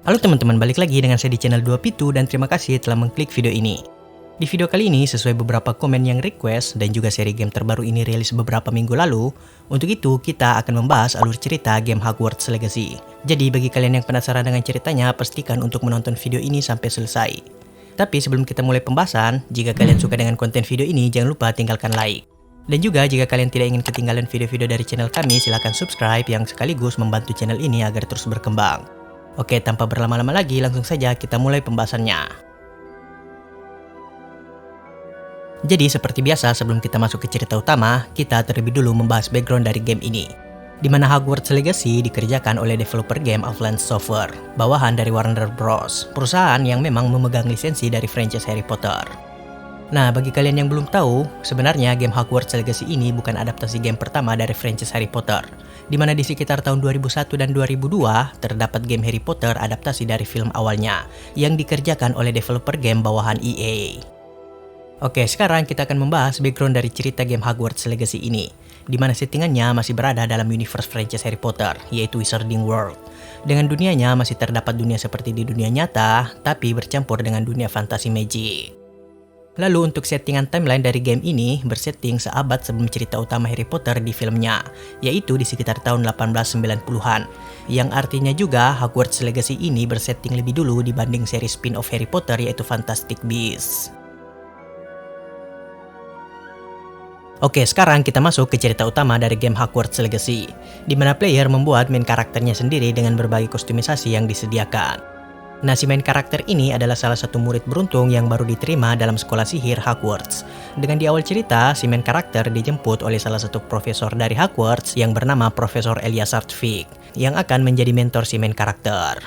Halo teman-teman, balik lagi dengan saya di channel 2Pitu dan terima kasih telah mengklik video ini. Di video kali ini, sesuai beberapa komen yang request dan juga seri game terbaru ini rilis beberapa minggu lalu, untuk itu kita akan membahas alur cerita game Hogwarts Legacy. Jadi bagi kalian yang penasaran dengan ceritanya, pastikan untuk menonton video ini sampai selesai. Tapi sebelum kita mulai pembahasan, jika kalian suka dengan konten video ini, jangan lupa tinggalkan like. Dan juga jika kalian tidak ingin ketinggalan video-video dari channel kami, silahkan subscribe yang sekaligus membantu channel ini agar terus berkembang. Oke, tanpa berlama-lama lagi, langsung saja kita mulai pembahasannya. Jadi seperti biasa, sebelum kita masuk ke cerita utama, kita terlebih dulu membahas background dari game ini. Di mana Hogwarts Legacy dikerjakan oleh developer game Avalanche Software, bawahan dari Warner Bros, perusahaan yang memang memegang lisensi dari franchise Harry Potter. Nah, bagi kalian yang belum tahu, sebenarnya game Hogwarts Legacy ini bukan adaptasi game pertama dari franchise Harry Potter, di mana di sekitar tahun 2001 dan 2002 terdapat game Harry Potter adaptasi dari film awalnya yang dikerjakan oleh developer game bawahan EA. Oke, sekarang kita akan membahas background dari cerita game Hogwarts Legacy ini, di mana settingannya masih berada dalam universe franchise Harry Potter, yaitu Wizarding World. Dengan dunianya masih terdapat dunia seperti di dunia nyata, tapi bercampur dengan dunia fantasi magic. Lalu untuk settingan timeline dari game ini bersetting seabad sebelum cerita utama Harry Potter di filmnya, yaitu di sekitar tahun 1890-an, yang artinya juga Hogwarts Legacy ini bersetting lebih dulu dibanding seri spin-off Harry Potter yaitu Fantastic Beasts. Oke, sekarang kita masuk ke cerita utama dari game Hogwarts Legacy, di mana player membuat main karakternya sendiri dengan berbagai kustomisasi yang disediakan. Nah, si main karakter ini adalah salah satu murid beruntung yang baru diterima dalam sekolah sihir Hogwarts. Dengan di awal cerita, si main karakter dijemput oleh salah satu profesor dari Hogwarts yang bernama Profesor Eliasard Fig, yang akan menjadi mentor si main karakter.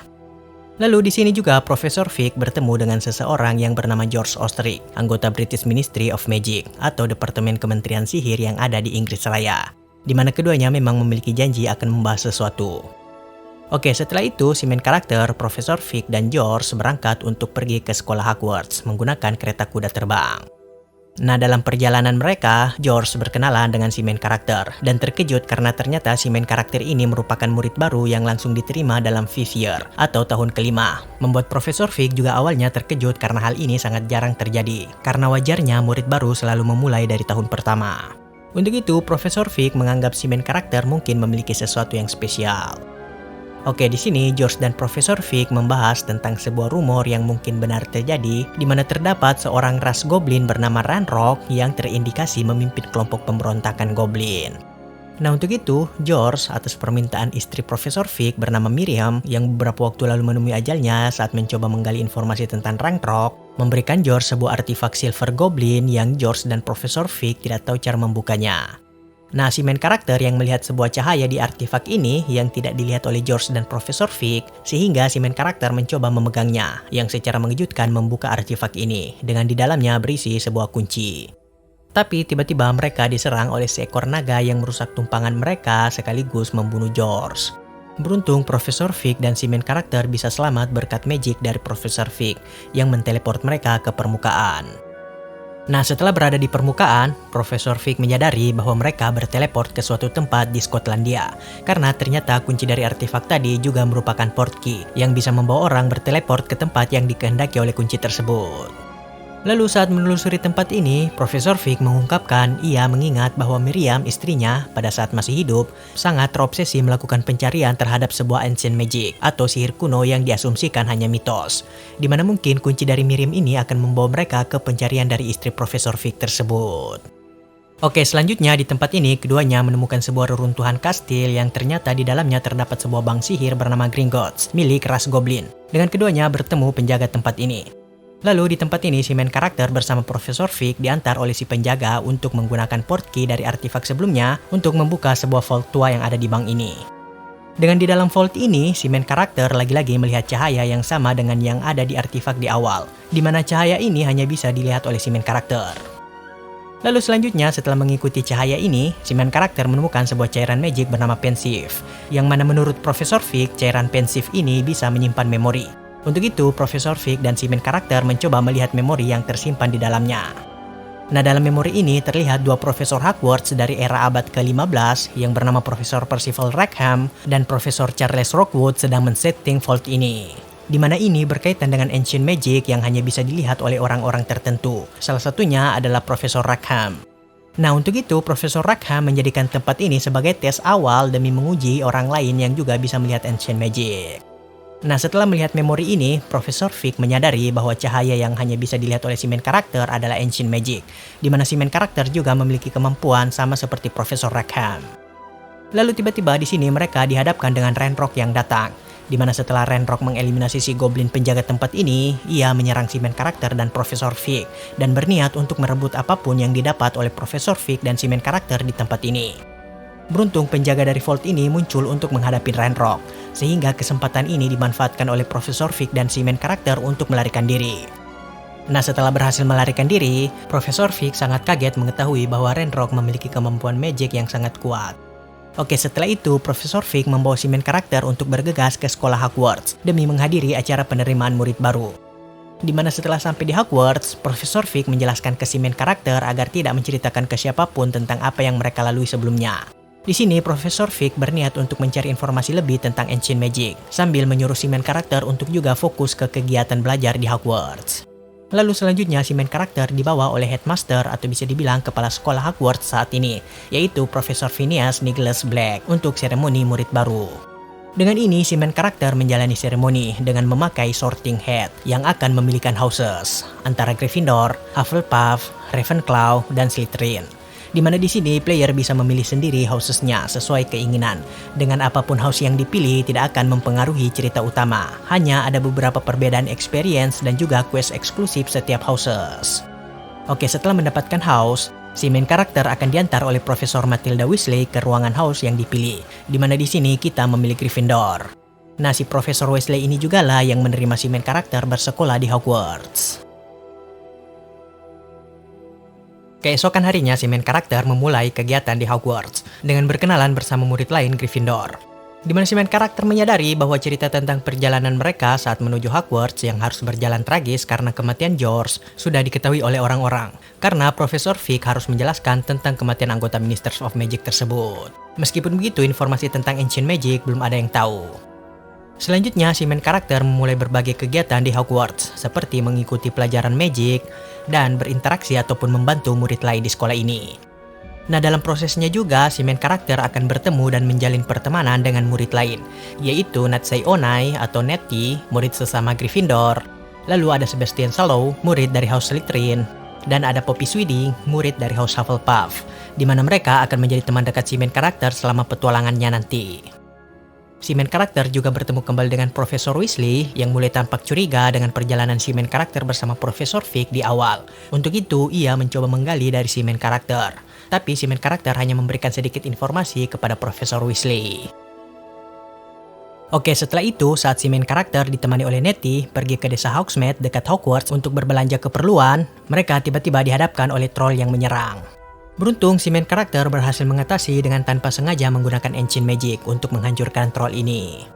Lalu di sini juga Profesor Fig bertemu dengan seseorang yang bernama George Ostrich, anggota British Ministry of Magic atau Departemen Kementerian Sihir yang ada di Inggris Raya, di mana keduanya memang memiliki janji akan membahas sesuatu. Oke, setelah itu si main karakter Profesor Fig dan George berangkat untuk pergi ke sekolah Hogwarts menggunakan kereta kuda terbang. Nah, dalam perjalanan mereka, George berkenalan dengan si main karakter dan terkejut karena ternyata si main karakter ini merupakan murid baru yang langsung diterima dalam fifth year atau tahun kelima. Membuat Profesor Fig juga awalnya terkejut karena hal ini sangat jarang terjadi, karena wajarnya murid baru selalu memulai dari tahun pertama. Untuk itu, Profesor Fig menganggap si main karakter mungkin memiliki sesuatu yang spesial. Oke, di sini George dan Profesor Fig membahas tentang sebuah rumor yang mungkin benar terjadi, di mana terdapat seorang ras goblin bernama Ranrock yang terindikasi memimpin kelompok pemberontakan goblin. Nah, untuk itu, George atas permintaan istri Profesor Fig bernama Miriam yang beberapa waktu lalu menemui ajalnya saat mencoba menggali informasi tentang Ranrock, memberikan George sebuah artefak silver goblin yang George dan Profesor Fig tidak tahu cara membukanya. Nah, si main karakter yang melihat sebuah cahaya di artefak ini yang tidak dilihat oleh George dan Profesor Fig, sehingga si main karakter mencoba memegangnya, yang secara mengejutkan membuka artefak ini, dengan di dalamnya berisi sebuah kunci. Tapi tiba-tiba mereka diserang oleh seekor naga yang merusak tumpangan mereka sekaligus membunuh George. Beruntung Profesor Fig dan si main karakter bisa selamat berkat magic dari Profesor Fig yang menteleport mereka ke permukaan. Nah, setelah berada di permukaan, Profesor Fig menyadari bahwa mereka berteleport ke suatu tempat di Skotlandia, karena ternyata kunci dari artefak tadi juga merupakan port key yang bisa membawa orang berteleport ke tempat yang dikehendaki oleh kunci tersebut. Lalu saat menelusuri tempat ini, Profesor Fig mengungkapkan ia mengingat bahwa Miriam, istrinya, pada saat masih hidup, sangat terobsesi melakukan pencarian terhadap sebuah ancient magic atau sihir kuno yang diasumsikan hanya mitos, di mana mungkin kunci dari Miriam ini akan membawa mereka ke pencarian dari istri Profesor Fig tersebut. Oke, selanjutnya di tempat ini keduanya menemukan sebuah reruntuhan kastil yang ternyata di dalamnya terdapat sebuah bank sihir bernama Gringotts milik ras goblin. Dengan keduanya bertemu penjaga tempat ini. Lalu di tempat ini si main karakter bersama Profesor Fig diantar oleh si penjaga untuk menggunakan port key dari artefak sebelumnya untuk membuka sebuah vault tua yang ada di bank ini. Dengan di dalam vault ini, si main karakter lagi-lagi melihat cahaya yang sama dengan yang ada di artefak di awal, di mana cahaya ini hanya bisa dilihat oleh si main karakter. Lalu selanjutnya setelah mengikuti cahaya ini, si main karakter menemukan sebuah cairan magic bernama Pensieve, yang mana menurut Profesor Fig, cairan Pensieve ini bisa menyimpan memori. Untuk itu, Profesor Fig dan si main karakter mencoba melihat memori yang tersimpan di dalamnya. Nah, dalam memori ini terlihat dua profesor Hogwarts dari era abad ke-15 yang bernama Profesor Percival Rackham dan Profesor Charles Rockwood sedang men-setting vault ini. di mana ini berkaitan dengan ancient magic yang hanya bisa dilihat oleh orang-orang tertentu. Salah satunya adalah Profesor Rackham. Nah, untuk itu Profesor Rackham menjadikan tempat ini sebagai tes awal demi menguji orang lain yang juga bisa melihat ancient magic. Nah, setelah melihat memori ini, Profesor Fig menyadari bahwa cahaya yang hanya bisa dilihat oleh si main karakter adalah ancient magic, di mana si main karakter juga memiliki kemampuan sama seperti Profesor Rackham. Lalu tiba-tiba di sini mereka dihadapkan dengan Ranrock yang datang, di mana setelah Ranrock mengeliminasi si goblin penjaga tempat ini, ia menyerang si main karakter dan Profesor Fig, dan berniat untuk merebut apapun yang didapat oleh Profesor Fig dan si main karakter di tempat ini. Beruntung penjaga dari Vault ini muncul untuk menghadapi Ranrock, sehingga kesempatan ini dimanfaatkan oleh Profesor Fig dan si main karakter untuk melarikan diri. Nah, setelah berhasil melarikan diri, Profesor Fig sangat kaget mengetahui bahwa Ranrock memiliki kemampuan magic yang sangat kuat. Oke, setelah itu Profesor Fig membawa si main karakter untuk bergegas ke sekolah Hogwarts demi menghadiri acara penerimaan murid baru. Di mana setelah sampai di Hogwarts, Profesor Fig menjelaskan ke si main karakter agar tidak menceritakan ke siapapun tentang apa yang mereka lalui sebelumnya. Di sini Profesor Fig berniat untuk mencari informasi lebih tentang ancient magic, sambil menyuruh si main karakter untuk juga fokus ke kegiatan belajar di Hogwarts. Lalu selanjutnya si main karakter dibawa oleh headmaster atau bisa dibilang kepala sekolah Hogwarts saat ini, yaitu Profesor Phineas Nicholas Black untuk seremoni murid baru. Dengan ini si main karakter menjalani seremoni dengan memakai sorting hat yang akan memilihkan houses antara Gryffindor, Hufflepuff, Ravenclaw, dan Slytherin. Di mana di sini player bisa memilih sendiri housesnya sesuai keinginan. Dengan apapun house yang dipilih tidak akan mempengaruhi cerita utama. Hanya ada beberapa perbedaan experience dan juga quest eksklusif setiap houses. Oke, setelah mendapatkan house, si main karakter akan diantar oleh Profesor Matilda Weasley ke ruangan house yang dipilih. Di mana di sini kita memilih Gryffindor. Nah, si Profesor Weasley ini jugalah yang menerima si main karakter bersekolah di Hogwarts. Keesokan harinya si main karakter memulai kegiatan di Hogwarts dengan berkenalan bersama murid lain Gryffindor. Di mana si main karakter menyadari bahwa cerita tentang perjalanan mereka saat menuju Hogwarts yang harus berjalan tragis karena kematian George sudah diketahui oleh orang-orang. Karena Profesor Fig harus menjelaskan tentang kematian anggota Ministers of Magic tersebut. Meskipun begitu, informasi tentang Ancient Magic belum ada yang tahu. Selanjutnya, si main karakter memulai berbagai kegiatan di Hogwarts, seperti mengikuti pelajaran magic, dan berinteraksi ataupun membantu murid lain di sekolah ini. Nah, dalam prosesnya juga, si main karakter akan bertemu dan menjalin pertemanan dengan murid lain, yaitu Natsai Onai atau Nettie, murid sesama Gryffindor, lalu ada Sebastian Sallow, murid dari House Slytherin, dan ada Poppy Sweeting, murid dari House Hufflepuff, di mana mereka akan menjadi teman dekat si main karakter selama petualangannya nanti. Si main karakter juga bertemu kembali dengan Profesor Weasley yang mulai tampak curiga dengan perjalanan si main karakter bersama Profesor Fig di awal. Untuk itu, ia mencoba menggali dari si main karakter. Tapi si main karakter hanya memberikan sedikit informasi kepada Profesor Weasley. Oke, setelah itu saat si main karakter ditemani oleh Nettie pergi ke desa Hogsmeade dekat Hogwarts untuk berbelanja keperluan, mereka tiba-tiba dihadapkan oleh troll yang menyerang. Beruntung si main karakter berhasil mengatasi dengan tanpa sengaja menggunakan Ancient Magic untuk menghancurkan troll ini.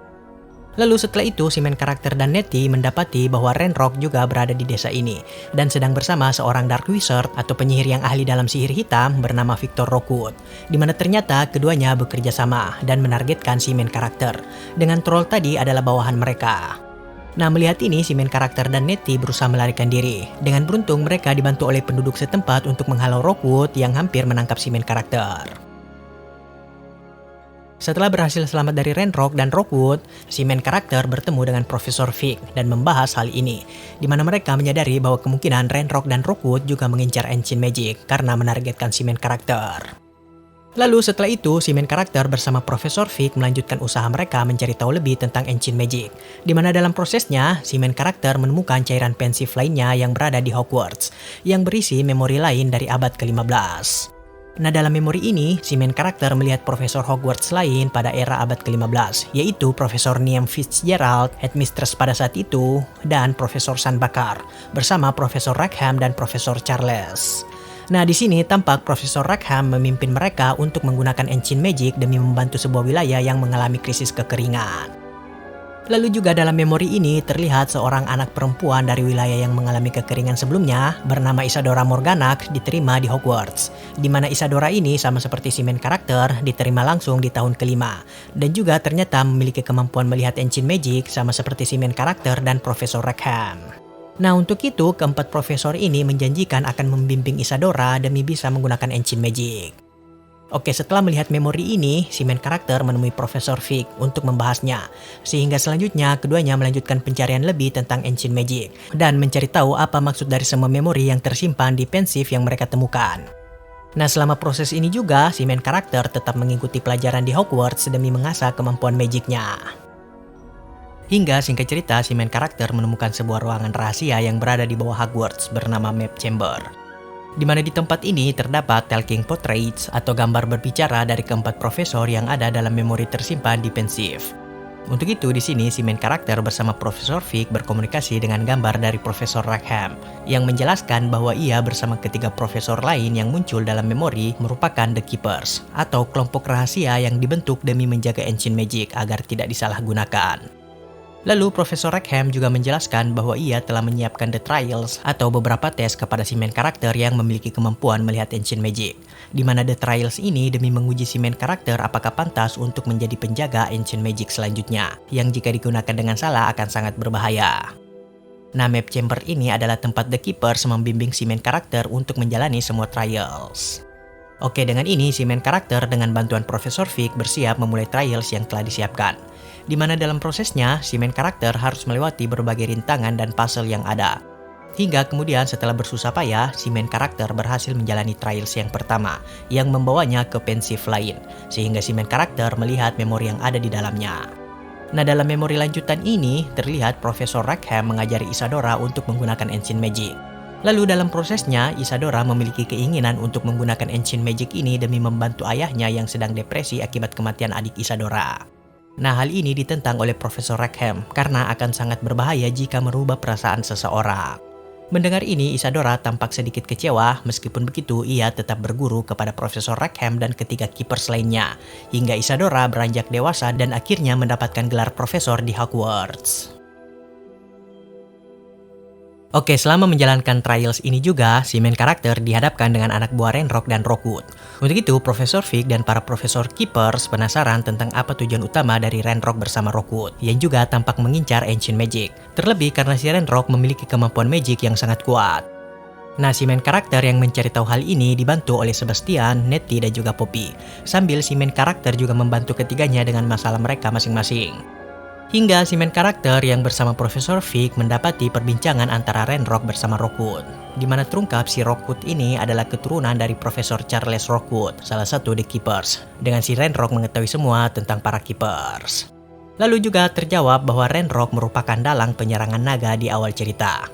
Lalu setelah itu si main karakter dan Nettie mendapati bahwa Ranrock juga berada di desa ini dan sedang bersama seorang Dark Wizard atau penyihir yang ahli dalam sihir hitam bernama Victor Rookwood, di mana ternyata keduanya bekerja sama dan menargetkan si main karakter dengan troll tadi adalah bawahan mereka. Nah, melihat ini si main karakter dan Nettie berusaha melarikan diri. Dengan beruntung mereka dibantu oleh penduduk setempat untuk menghalau Rookwood yang hampir menangkap si main karakter. Setelah berhasil selamat dari Ranrock dan Rookwood, si main karakter bertemu dengan Profesor Fig dan membahas hal ini, di mana mereka menyadari bahwa kemungkinan Ranrock dan Rookwood juga mengincar Ancient Magic karena menargetkan si main karakter. Lalu setelah itu, si main karakter bersama Profesor Fig melanjutkan usaha mereka mencari tahu lebih tentang Ancient Magic, di mana dalam prosesnya, si main karakter menemukan cairan pensif lainnya yang berada di Hogwarts, yang berisi memori lain dari abad ke-15. Nah, dalam memori ini, si main karakter melihat Profesor Hogwarts lain pada era abad ke-15, yaitu Profesor Niamh Fitzgerald, Headmistress pada saat itu, dan Profesor Sanbakar, bersama Profesor Rackham dan Profesor Charles. Nah, di sini tampak Profesor Rackham memimpin mereka untuk menggunakan Ancient Magic demi membantu sebuah wilayah yang mengalami krisis kekeringan. Lalu juga dalam memori ini terlihat seorang anak perempuan dari wilayah yang mengalami kekeringan sebelumnya bernama Isadora Morganac diterima di Hogwarts. Di mana Isadora ini sama seperti si main karakter diterima langsung di tahun kelima. Dan juga ternyata memiliki kemampuan melihat ancient magic sama seperti si main karakter dan Profesor Rackham. Nah untuk itu keempat profesor ini menjanjikan akan membimbing Isadora demi bisa menggunakan ancient magic. Oke, setelah melihat memori ini, si main karakter menemui Profesor Fig untuk membahasnya. Sehingga selanjutnya keduanya melanjutkan pencarian lebih tentang ancient magic dan mencari tahu apa maksud dari semua memori yang tersimpan di pensif yang mereka temukan. Nah, selama proses ini juga, si main karakter tetap mengikuti pelajaran di Hogwarts demi mengasah kemampuan magicnya. Hingga singkat cerita, si main karakter menemukan sebuah ruangan rahasia yang berada di bawah Hogwarts bernama Map Chamber. Di mana di tempat ini terdapat talking portraits atau gambar berbicara dari keempat profesor yang ada dalam memori tersimpan di pensif. Untuk itu di sini si main karakter bersama Profesor Fig berkomunikasi dengan gambar dari Profesor Rackham yang menjelaskan bahwa ia bersama ketiga profesor lain yang muncul dalam memori merupakan The Keepers atau kelompok rahasia yang dibentuk demi menjaga ancient magic agar tidak disalahgunakan. Lalu Profesor Rackham juga menjelaskan bahwa ia telah menyiapkan The Trials atau beberapa tes kepada si main karakter yang memiliki kemampuan melihat ancient magic. Di mana The Trials ini demi menguji si main karakter apakah pantas untuk menjadi penjaga ancient magic selanjutnya, yang jika digunakan dengan salah akan sangat berbahaya. Nah, Map Chamber ini adalah tempat The Keepers membimbing si main karakter untuk menjalani semua trials. Oke, dengan ini si main karakter dengan bantuan Profesor Fig bersiap memulai trials yang telah disiapkan. Di mana dalam prosesnya, si main karakter harus melewati berbagai rintangan dan puzzle yang ada. Hingga kemudian setelah bersusah payah, si main karakter berhasil menjalani trials yang pertama, yang membawanya ke pensif lain, sehingga si main karakter melihat memori yang ada di dalamnya. Nah, dalam memori lanjutan ini, terlihat Profesor Rackham mengajari Isadora untuk menggunakan ancient magic. Lalu dalam prosesnya, Isadora memiliki keinginan untuk menggunakan ancient magic ini demi membantu ayahnya yang sedang depresi akibat kematian adik Isadora. Nah, hal ini ditentang oleh Profesor Rackham karena akan sangat berbahaya jika merubah perasaan seseorang. Mendengar ini, Isadora tampak sedikit kecewa, meskipun begitu ia tetap berguru kepada Profesor Rackham dan ketiga keepers lainnya. Hingga Isadora beranjak dewasa dan akhirnya mendapatkan gelar profesor di Hogwarts. Oke, selama menjalankan trials ini juga, si main karakter dihadapkan dengan anak buah Ranrock dan Rockwood. Untuk itu, Profesor Fig dan para Profesor Keepers penasaran tentang apa tujuan utama dari Ranrock bersama Rockwood, yang juga tampak mengincar ancient magic. Terlebih karena si Ranrock memiliki kemampuan magic yang sangat kuat. Nah, si main karakter yang mencari tahu hal ini dibantu oleh Sebastian, Nettie, dan juga Poppy. Sambil si main karakter juga membantu ketiganya dengan masalah mereka masing-masing. Hingga si main karakter yang bersama Profesor Fig mendapati perbincangan antara Ranrock bersama Rockwood, di mana terungkap si Rockwood ini adalah keturunan dari Profesor Charles Rockwood, salah satu The Keepers, dengan si Ranrock mengetahui semua tentang para Keepers. Lalu juga terjawab bahwa Ranrock merupakan dalang penyerangan naga di awal cerita.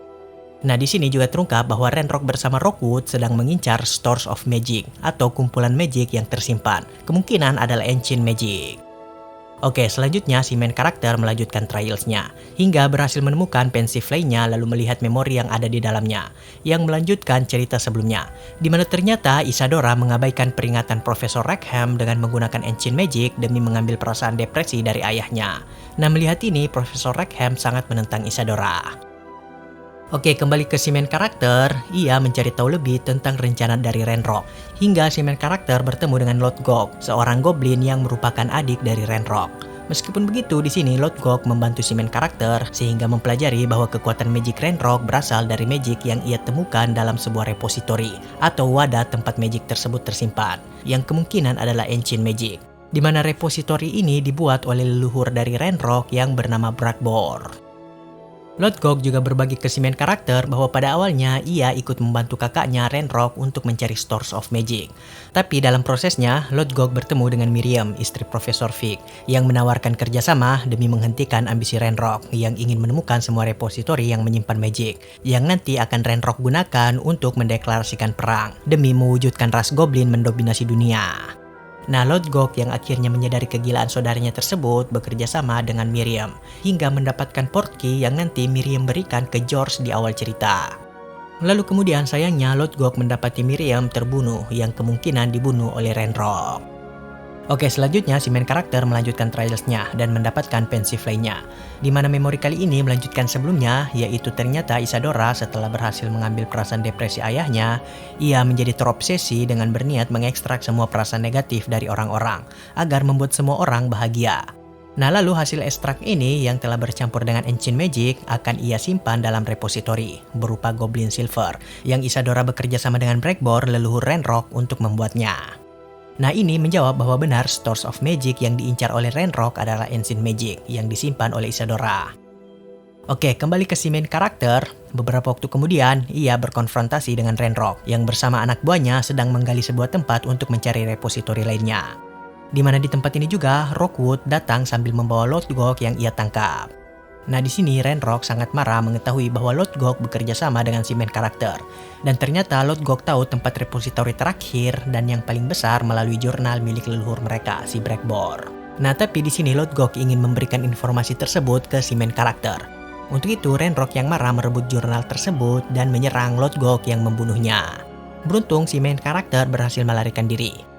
Nah, di sini juga terungkap bahwa Ranrock bersama Rockwood sedang mengincar Stores of Magic atau kumpulan magic yang tersimpan. Kemungkinan adalah ancient magic. Oke, selanjutnya si main karakter melanjutkan trialsnya, hingga berhasil menemukan pensif lainnya lalu melihat memori yang ada di dalamnya, yang melanjutkan cerita sebelumnya, di mana ternyata Isadora mengabaikan peringatan Profesor Rackham dengan menggunakan ancient magic demi mengambil perasaan depresi dari ayahnya. Nah, melihat ini, Profesor Rackham sangat menentang Isadora. Oke, kembali ke si main karakter, ia mencari tahu lebih tentang rencana dari Ranrock, hingga si main karakter bertemu dengan Lord Gog, seorang goblin yang merupakan adik dari Ranrock. Meskipun begitu, di sini Lord Gog membantu si main karakter sehingga mempelajari bahwa kekuatan magic Ranrock berasal dari magic yang ia temukan dalam sebuah repository atau wadah tempat magic tersebut tersimpan, yang kemungkinan adalah ancient magic, di mana repository ini dibuat oleh leluhur dari Ranrock yang bernama Bradbor. Lord Gog juga berbagi ke si main karakter bahwa pada awalnya ia ikut membantu kakaknya Ranrock untuk mencari Stores of Magic. Tapi dalam prosesnya, Lord Gog bertemu dengan Miriam, istri Profesor Fig, yang menawarkan kerjasama demi menghentikan ambisi Ranrock yang ingin menemukan semua repositori yang menyimpan magic, yang nanti akan Ranrock gunakan untuk mendeklarasikan perang demi mewujudkan ras goblin mendominasi dunia. Nah, Lord Gog yang akhirnya menyadari kegilaan saudaranya tersebut bekerja sama dengan Miriam hingga mendapatkan portkey yang nanti Miriam berikan ke George di awal cerita. Lalu kemudian sayangnya Lord Gog mendapati Miriam terbunuh yang kemungkinan dibunuh oleh Ranrock. Oke, selanjutnya si main karakter melanjutkan trials-nya dan mendapatkan pensif lainnya. Di mana memori kali ini melanjutkan sebelumnya, yaitu ternyata Isadora setelah berhasil mengambil perasaan depresi ayahnya, ia menjadi terobsesi dengan berniat mengekstrak semua perasaan negatif dari orang-orang, agar membuat semua orang bahagia. Nah, lalu hasil ekstrak ini yang telah bercampur dengan Ancient Magic akan ia simpan dalam repository berupa Goblin Silver yang Isadora bekerja sama dengan Breakbore leluhur Ranrock untuk membuatnya. Nah, ini menjawab bahwa benar Stores of Magic yang diincar oleh Ranrock adalah Ancient Magic yang disimpan oleh Isadora. Oke, kembali ke si main karakter. Beberapa waktu kemudian, ia berkonfrontasi dengan Ranrock yang bersama anak buahnya sedang menggali sebuah tempat untuk mencari repositori lainnya. Di mana di tempat ini juga Rockwood datang sambil membawa Lodgok yang ia tangkap. Nah, di sini Ranrock sangat marah mengetahui bahwa Lodgok bekerja sama dengan si main karakter. Dan ternyata Lodgok tahu tempat repositori terakhir dan yang paling besar melalui jurnal milik leluhur mereka, si Breakbore. Nah, tapi di sini Lodgok ingin memberikan informasi tersebut ke si main karakter. Untuk itu, Ranrock yang marah merebut jurnal tersebut dan menyerang Lodgok yang membunuhnya. Beruntung si main karakter berhasil melarikan diri.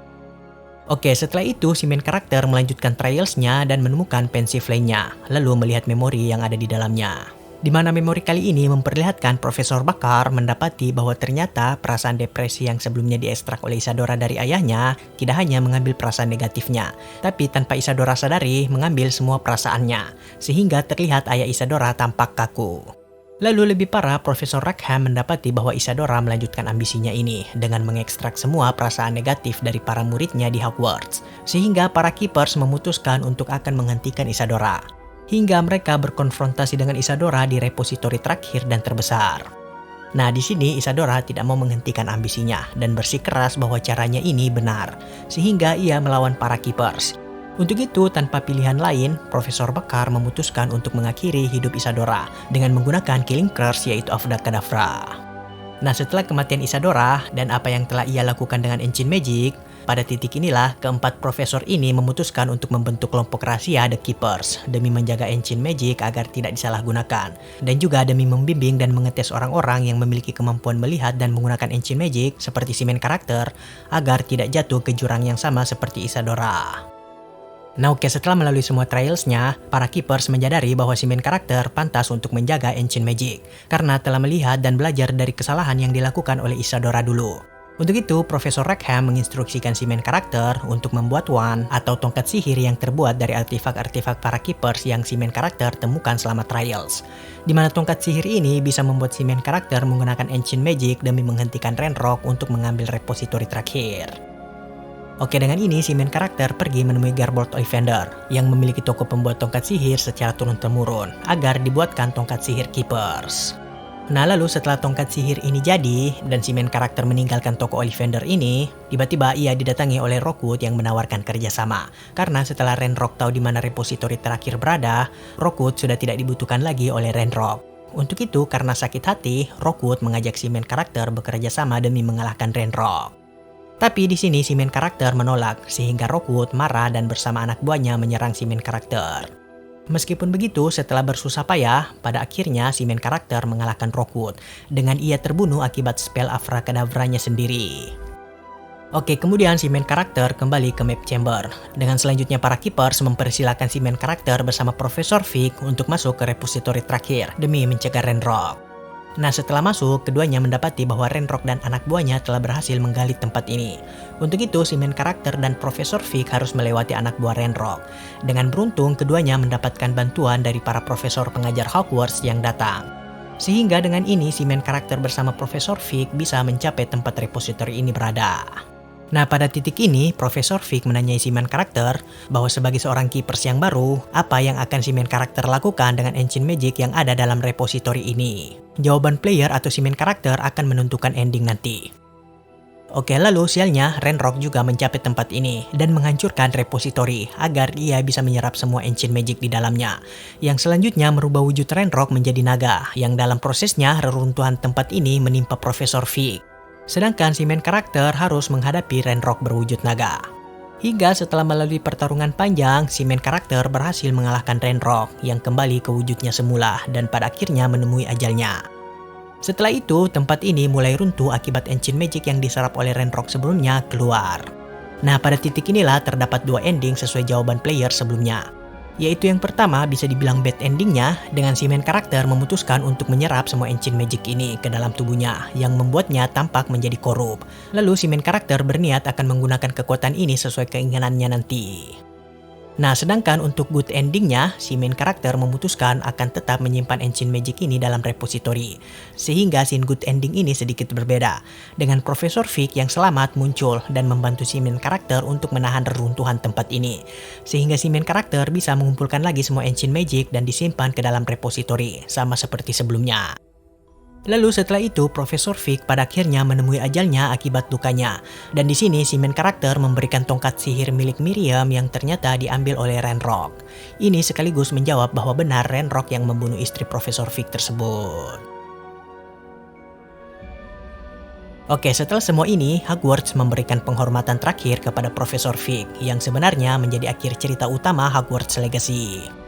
Oke, setelah itu si main karakter melanjutkan trials-nya dan menemukan pensif lainnya, lalu melihat memori yang ada di dalamnya. Di mana memori kali ini memperlihatkan Profesor Bakar mendapati bahwa ternyata perasaan depresi yang sebelumnya diekstrak oleh Isadora dari ayahnya tidak hanya mengambil perasaan negatifnya, tapi tanpa Isadora sadari mengambil semua perasaannya, sehingga terlihat ayah Isadora tampak kaku. Lalu lebih parah, Profesor Rackham mendapati bahwa Isadora melanjutkan ambisinya ini dengan mengekstrak semua perasaan negatif dari para muridnya di Hogwarts, sehingga para Keepers memutuskan untuk akan menghentikan Isadora. Hingga mereka berkonfrontasi dengan Isadora di repositori terakhir dan terbesar. Nah, di sini Isadora tidak mau menghentikan ambisinya dan bersikeras bahwa caranya ini benar, sehingga ia melawan para Keepers. Untuk itu, tanpa pilihan lain, Profesor Bakar memutuskan untuk mengakhiri hidup Isadora dengan menggunakan Killing Curse yaitu Avada Kedavra. Nah, setelah kematian Isadora dan apa yang telah ia lakukan dengan Ancient Magic, pada titik inilah keempat profesor ini memutuskan untuk membentuk kelompok rahasia The Keepers demi menjaga Ancient Magic agar tidak disalahgunakan, dan juga demi membimbing dan mengetes orang-orang yang memiliki kemampuan melihat dan menggunakan Ancient Magic seperti si main karakter agar tidak jatuh ke jurang yang sama seperti Isadora. Nah, oke, setelah melalui semua trials-nya, para Keepers menyadari bahwa si main karakter pantas untuk menjaga Ancient Magic karena telah melihat dan belajar dari kesalahan yang dilakukan oleh Isadora dulu. Untuk itu, Profesor Rackham menginstruksikan si main karakter untuk membuat wand atau tongkat sihir yang terbuat dari artefak-artefak para Keepers yang si main karakter temukan selama trials. Di mana tongkat sihir ini bisa membuat si main karakter menggunakan Ancient Magic demi menghentikan Ranrock untuk mengambil repositori terakhir. Oke, dengan ini si main karakter pergi menemui Garbold Ollivander yang memiliki toko pembuat tongkat sihir secara turun-temurun agar dibuatkan tongkat sihir Keepers. Nah, lalu setelah tongkat sihir ini jadi dan si main karakter meninggalkan toko Ollivander ini, tiba-tiba ia didatangi oleh Rockwood yang menawarkan kerjasama. Karena setelah Ranrock tahu di mana repositori terakhir berada, Rockwood sudah tidak dibutuhkan lagi oleh Ranrock. Untuk itu, karena sakit hati, Rockwood mengajak si main karakter bekerja sama demi mengalahkan Ranrock. Tapi di sini si main karakter menolak sehingga Rockwood marah dan bersama anak buahnya menyerang si main karakter. Meskipun begitu, setelah bersusah payah, pada akhirnya si main karakter mengalahkan Rockwood dengan ia terbunuh akibat spell Avada Kedavranya sendiri. Oke, kemudian si main karakter kembali ke map chamber. Dengan selanjutnya para Keepers mempersilahkan si main karakter bersama Profesor Fig untuk masuk ke repositori terakhir demi mencegah Ranrock. Nah, setelah masuk, keduanya mendapati bahwa Ranrock dan anak buahnya telah berhasil menggali tempat ini. Untuk itu, si main karakter dan Profesor Fig harus melewati anak buah Ranrock. Dengan beruntung, keduanya mendapatkan bantuan dari para profesor pengajar Hogwarts yang datang. Sehingga dengan ini, si main karakter bersama Profesor Fig bisa mencapai tempat repositori ini berada. Nah, pada titik ini, Profesor Fig menanyai si main karakter bahwa sebagai seorang Keepers yang baru, apa yang akan si main karakter lakukan dengan Ancient Magic yang ada dalam repositori ini. Jawaban player atau si main karakter akan menentukan ending nanti. Oke, lalu sialnya Ranrock juga mencapai tempat ini dan menghancurkan repositori agar ia bisa menyerap semua Ancient Magic di dalamnya. Yang selanjutnya merubah wujud Ranrock menjadi naga, yang dalam prosesnya reruntuhan tempat ini menimpa Profesor Fig. Sedangkan si main karakter harus menghadapi Ranrock berwujud naga. Hingga setelah melalui pertarungan panjang, si main karakter berhasil mengalahkan Ranrock yang kembali ke wujudnya semula dan pada akhirnya menemui ajalnya. Setelah itu, tempat ini mulai runtuh akibat Ancient Magic yang diserap oleh Ranrock sebelumnya keluar. Nah, pada titik inilah terdapat dua ending sesuai jawaban player sebelumnya. Yaitu yang pertama bisa dibilang bad endingnya, dengan si main karakter memutuskan untuk menyerap semua ancient magic ini ke dalam tubuhnya, yang membuatnya tampak menjadi korup. Lalu si main karakter berniat akan menggunakan kekuatan ini sesuai keinginannya nanti. Nah, sedangkan untuk good endingnya, si main karakter memutuskan akan tetap menyimpan ancient magic ini dalam repository. Sehingga scene good ending ini sedikit berbeda, dengan Profesor Fig yang selamat muncul dan membantu si main karakter untuk menahan reruntuhan tempat ini. Sehingga si main karakter bisa mengumpulkan lagi semua ancient magic dan disimpan ke dalam repository, sama seperti sebelumnya. Lalu setelah itu, Profesor Fig pada akhirnya menemui ajalnya akibat lukanya. Dan di sini si main karakter memberikan tongkat sihir milik Miriam yang ternyata diambil oleh Ranrock. Ini sekaligus menjawab bahwa benar Ranrock yang membunuh istri Profesor Fig tersebut. Oke, setelah semua ini, Hogwarts memberikan penghormatan terakhir kepada Profesor Fig yang sebenarnya menjadi akhir cerita utama Hogwarts Legacy.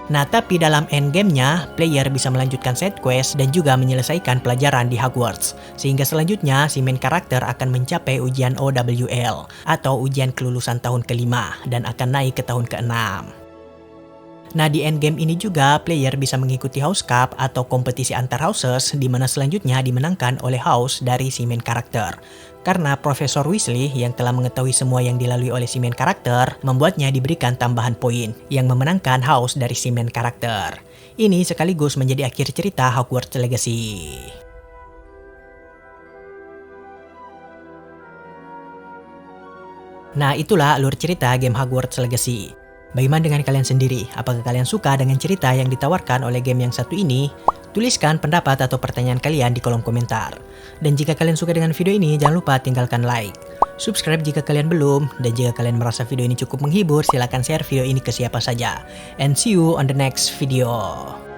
Nah, tapi dalam endgame-nya, player bisa melanjutkan side quest dan juga menyelesaikan pelajaran di Hogwarts. Sehingga selanjutnya, si main karakter akan mencapai ujian OWL atau ujian kelulusan tahun ke-5 dan akan naik ke tahun ke-6. Nah, di endgame ini juga, player bisa mengikuti House Cup atau kompetisi antar houses di mana selanjutnya dimenangkan oleh house dari si main karakter. Karena Profesor Weasley yang telah mengetahui semua yang dilalui oleh si main karakter, membuatnya diberikan tambahan poin yang memenangkan house dari si main karakter. Ini sekaligus menjadi akhir cerita Hogwarts Legacy. Nah, itulah alur cerita game Hogwarts Legacy. Bagaimana dengan kalian sendiri? Apakah kalian suka dengan cerita yang ditawarkan oleh game yang satu ini? Tuliskan pendapat atau pertanyaan kalian di kolom komentar. Dan jika kalian suka dengan video ini, jangan lupa tinggalkan like. Subscribe jika kalian belum, dan jika kalian merasa video ini cukup menghibur, silakan share video ini ke siapa saja. And see you on the next video.